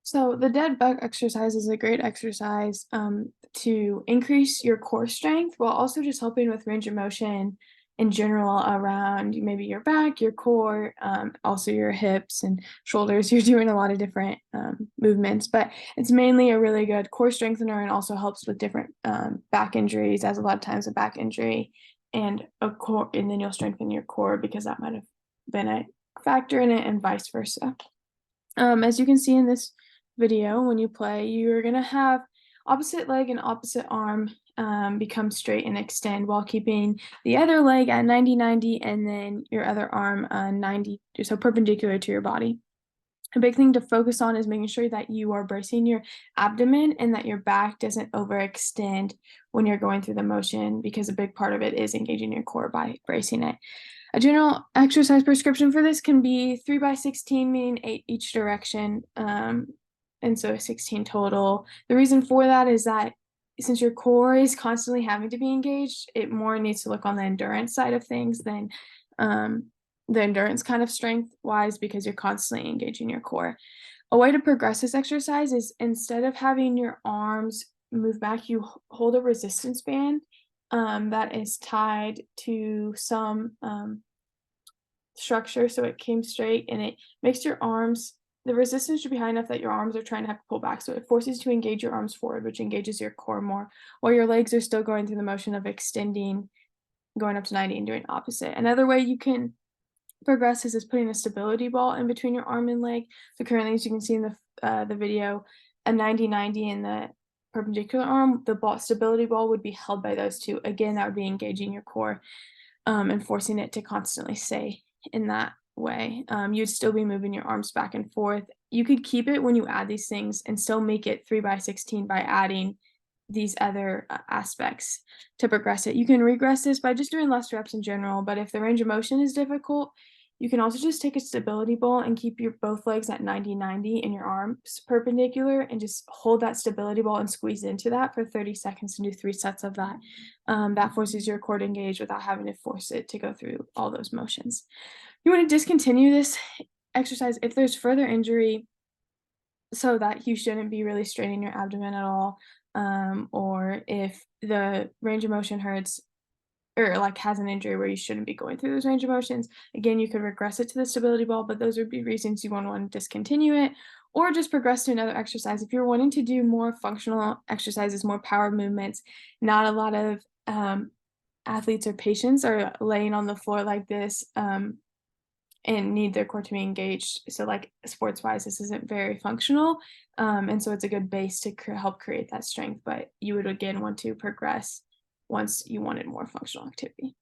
So the dead bug exercise is a great exercise to increase your core strength while also just helping with range of motion in general around maybe your back, your core, also your hips and shoulders. You're doing a lot of different movements, but it's mainly a really good core strengthener and also helps with different back injuries, as a lot of times a back injury and a core, and then you'll strengthen your core because that might have been a factor in it and vice versa. As you can see in this video, when you play, you're gonna have opposite leg and opposite arm become straight and extend while keeping the other leg at 90-90 and then your other arm 90, so perpendicular to your body. A big thing to focus on is making sure that you are bracing your abdomen and that your back doesn't overextend when you're going through the motion, because a big part of it is engaging your core by bracing it. A general exercise prescription for this can be 3 by 16, meaning 8 each direction, and so 16 total. The reason for that is that since your core is constantly having to be engaged, it more needs to look on the endurance side of things than the endurance kind of strength wise, because you're constantly engaging your core. A way to progress this exercise is, instead of having your arms move back, you hold a resistance band that is tied to some structure so it came straight, and it makes your arms, the resistance should be high enough that your arms are trying to have to pull back. So it forces you to engage your arms forward, which engages your core more, while your legs are still going through the motion of extending, going up to 90 and doing opposite. Another way you can progress is putting a stability ball in between your arm and leg. So currently, as you can see in the video, a 90-90 in the perpendicular arm, the stability ball would be held by those two. Again, that would be engaging your core and forcing it to constantly stay in that way. You'd still be moving your arms back and forth. You could keep it when you add these things and still make it 3 by 16 by adding these other aspects to progress it. You can regress this by just doing less reps in general, but if the range of motion is difficult, you can also just take a stability ball and keep your both legs at 90-90 and your arms perpendicular, and just hold that stability ball and squeeze into that for 30 seconds and do 3 sets of that. That forces your core to engage without having to force it to go through all those motions. You want to discontinue this exercise if there's further injury, so that you shouldn't be really straining your abdomen at all, or if the range of motion hurts or like has an injury where you shouldn't be going through those range of motions. Again, you could regress it to the stability ball, but those would be reasons you want to discontinue it, or just progress to another exercise. If you're wanting to do more functional exercises, more power movements, not a lot of athletes or patients are laying on the floor like this and need their core to be engaged. So like sports wise, this isn't very functional. And so it's a good base to help create that strength, but you would again want to progress once you wanted more functional activity.